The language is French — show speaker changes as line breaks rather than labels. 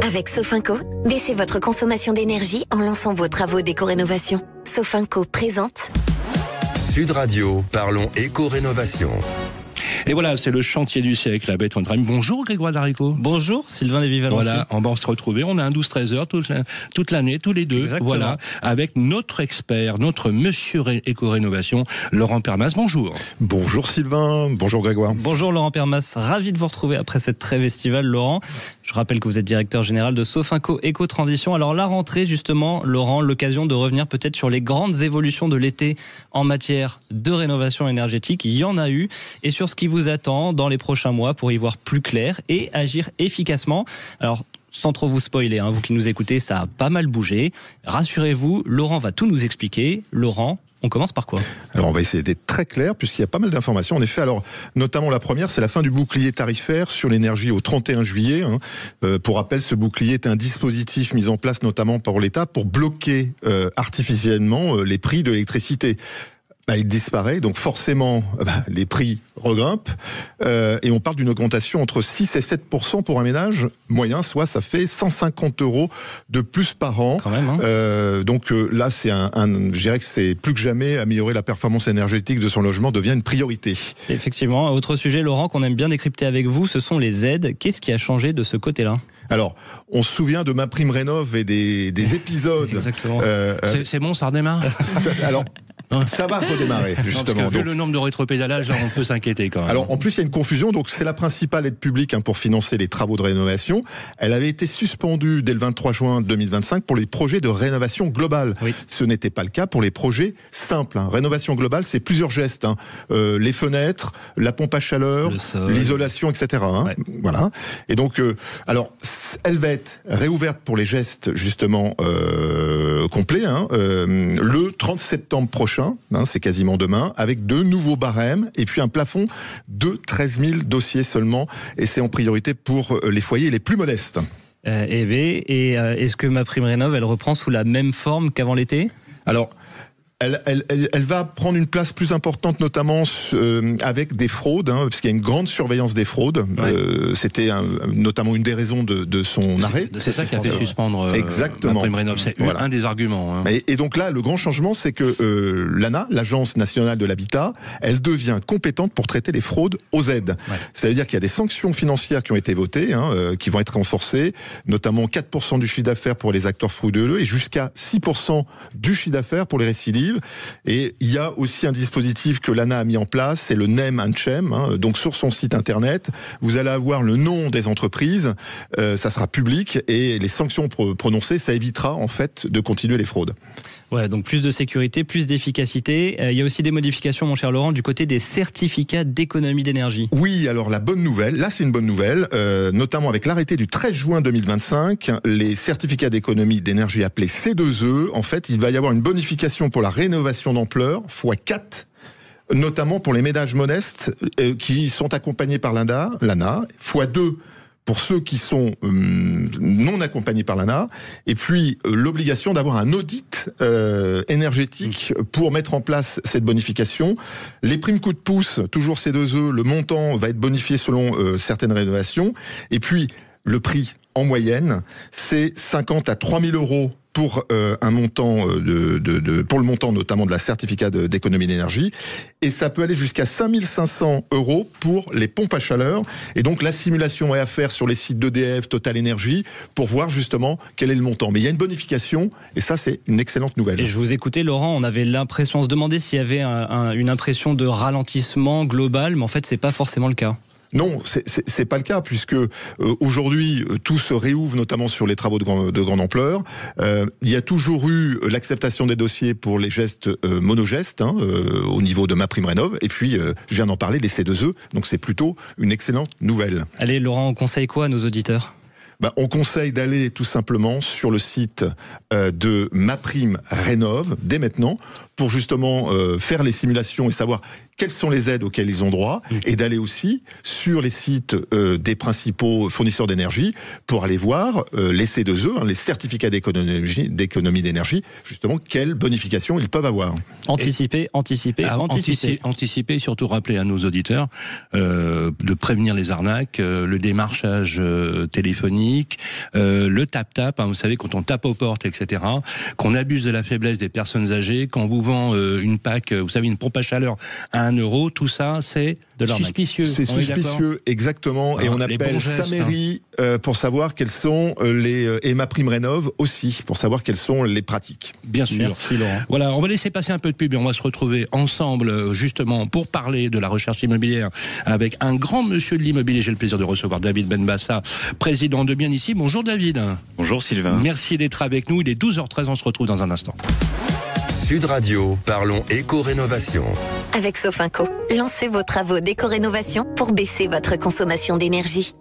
Avec Sofinco, baissez votre consommation d'énergie en lançant vos travaux d'éco-rénovation. Sofinco présente
Sud Radio, parlons éco-rénovation.
Et voilà, c'est le chantier du siècle avec notre ami. Bonjour Grégoire Darico.
Bonjour Sylvain Lévy-Valency.
Voilà, on va se retrouver. On a un 12-13 heures toute l'année, tous les deux.
Exactement.
Voilà, avec notre expert, notre monsieur éco-rénovation, Laurent Permas. Bonjour.
Bonjour Sylvain, bonjour Grégoire.
Bonjour Laurent Permas, ravi de vous retrouver après cette trêve estivale, Laurent. Je rappelle que vous êtes directeur général de Sofinco Éco-Transition. Alors la rentrée justement, Laurent, l'occasion de revenir peut-être sur les grandes évolutions de l'été en matière de rénovation énergétique. Il y en a eu, et sur ce qui vous attend dans les prochains mois pour y voir plus clair et agir efficacement. Alors, sans trop vous spoiler, vous qui nous écoutez, ça a pas mal bougé. Rassurez-vous, Laurent va tout nous expliquer. Laurent, on commence par quoi ?
Alors on va essayer d'être très clair puisqu'il y a pas mal d'informations. En effet, alors notamment la première, c'est la fin du bouclier tarifaire sur l'énergie au 31 juillet. Pour rappel, ce bouclier est un dispositif mis en place notamment par l'État pour bloquer artificiellement les prix de l'électricité. Il disparaît, donc forcément les prix regrimpent et on parle d'une augmentation entre 6 et 7% pour un ménage moyen, soit ça fait 150 € de plus par an.
Quand même,
donc là, c'est je dirais que c'est plus que jamais améliorer la performance énergétique de son logement devient une priorité.
Effectivement, autre sujet, Laurent, qu'on aime bien décrypter avec vous, ce sont les aides. Qu'est-ce qui a changé de ce côté-là ?
Alors, on se souvient de MaPrimeRénov' et des épisodes.
Exactement.
C'est bon, ça redémarre ?
Alors, ça va redémarrer, justement.
Parce que vu le nombre de rétropédalages, on peut s'inquiéter quand même.
Alors, en plus, il y a une confusion. Donc, c'est la principale aide publique pour financer les travaux de rénovation. Elle avait été suspendue dès le 23 juin 2025 pour les projets de rénovation globale. Oui. Ce n'était pas le cas pour les projets simples. Rénovation globale, c'est plusieurs gestes. Les fenêtres, la pompe à chaleur, l'isolation, etc. Ouais. Voilà. Et donc, alors, elle va être réouverte pour les gestes, justement, complets, le 30 septembre prochain. C'est quasiment demain, avec 2 nouveaux barèmes et puis un plafond de 13 000 dossiers seulement. Et c'est en priorité pour les foyers les plus modestes.
Est-ce que MaPrimeRénov', elle reprend sous la même forme qu'avant l'été ? Alors,
elle va prendre une place plus importante, notamment avec des fraudes, parce qu'il y a une grande surveillance des fraudes. Ouais. C'était notamment une des raisons de son arrêt.
C'est ça qui a fait suspendre
MaPrimeRénov'.
C'est un des arguments.
Et donc là, le grand changement, c'est que l'ANA, l'Agence nationale de l'habitat, elle devient compétente pour traiter les fraudes aux aides. Ouais. Ça veut dire qu'il y a des sanctions financières qui ont été votées, qui vont être renforcées, notamment 4% du chiffre d'affaires pour les acteurs frauduleux et jusqu'à 6% du chiffre d'affaires pour les récidives. Et il y a aussi un dispositif que l'ANA a mis en place, c'est le Name and Shame. Donc sur son site internet, vous allez avoir le nom des entreprises, ça sera public et les sanctions prononcées, ça évitera en fait de continuer les fraudes.
Ouais, donc plus de sécurité, plus d'efficacité. Il y a aussi des modifications, mon cher Laurent, du côté des certificats d'économie d'énergie.
Oui, alors la bonne nouvelle, là c'est une bonne nouvelle, notamment avec l'arrêté du 13 juin 2025, les certificats d'économie d'énergie appelés C2E, en fait, il va y avoir une bonification pour la rénovation d'ampleur, x4, notamment pour les ménages modestes qui sont accompagnés par l'ANA, x2 pour ceux qui sont non accompagnés par l'ANA, et puis l'obligation d'avoir un audit énergétique pour mettre en place cette bonification. Les primes coup de pouce, toujours C2E, le montant va être bonifié selon certaines rénovations, et puis le prix en moyenne, c'est 50 à 3 000 € pour un montant pour le montant notamment de la certificat d'économie d'énergie, et ça peut aller jusqu'à 5 500 € pour les pompes à chaleur. Et donc la simulation est à faire sur les sites d'EDF, Total Énergie, pour voir justement quel est le montant. Mais il y a une bonification, et ça c'est une excellente nouvelle.
Et je vous écoutais, Laurent, on avait l'impression, on se demandait s'il y avait une impression de ralentissement global, mais en fait c'est pas forcément le cas.
Non, c'est pas le cas, puisque aujourd'hui tout se réouvre, notamment sur les travaux de grande ampleur. Il y a toujours eu l'acceptation des dossiers pour les gestes monogestes au niveau de MaPrimeRénov', et puis je viens d'en parler, les C2E, donc c'est plutôt une excellente nouvelle.
Allez Laurent, on conseille quoi à nos auditeurs ?
On conseille d'aller tout simplement sur le site de MaPrimeRénov' dès maintenant pour justement faire les simulations et savoir quelles sont les aides auxquelles ils ont droit, et d'aller aussi sur les sites des principaux fournisseurs d'énergie pour aller voir les C2E, les certificats d'économie d'énergie, justement, quelles bonifications ils peuvent avoir.
Anticiper.
Anticiper et surtout rappeler à nos auditeurs de prévenir les arnaques, le démarchage téléphonique, le tap-tap, vous savez, quand on tape aux portes, etc., qu'on abuse de la faiblesse des personnes âgées, qu'on vous vend une PAC, vous savez, une pompe à chaleur à 1 euro, tout ça, c'est de suspicieux.
C'est suspicieux, exactement. Et on appelle sa mairie pour savoir quels sont et ma prime rénov aussi, pour savoir quelles sont les pratiques.
Bien sûr.
Merci Laurent.
Voilà, on va laisser passer un peu de pub et on va se retrouver ensemble justement pour parler de la recherche immobilière avec un grand monsieur de l'immobilier. J'ai le plaisir de recevoir David Benbassa, président de Bien Ici. Bonjour David.
Bonjour Sylvain.
Merci d'être avec nous. Il est 12h13, on se retrouve dans un instant.
Sud Radio, parlons éco-rénovation.
Avec Sofinco, lancez vos travaux d'éco-rénovation pour baisser votre consommation d'énergie.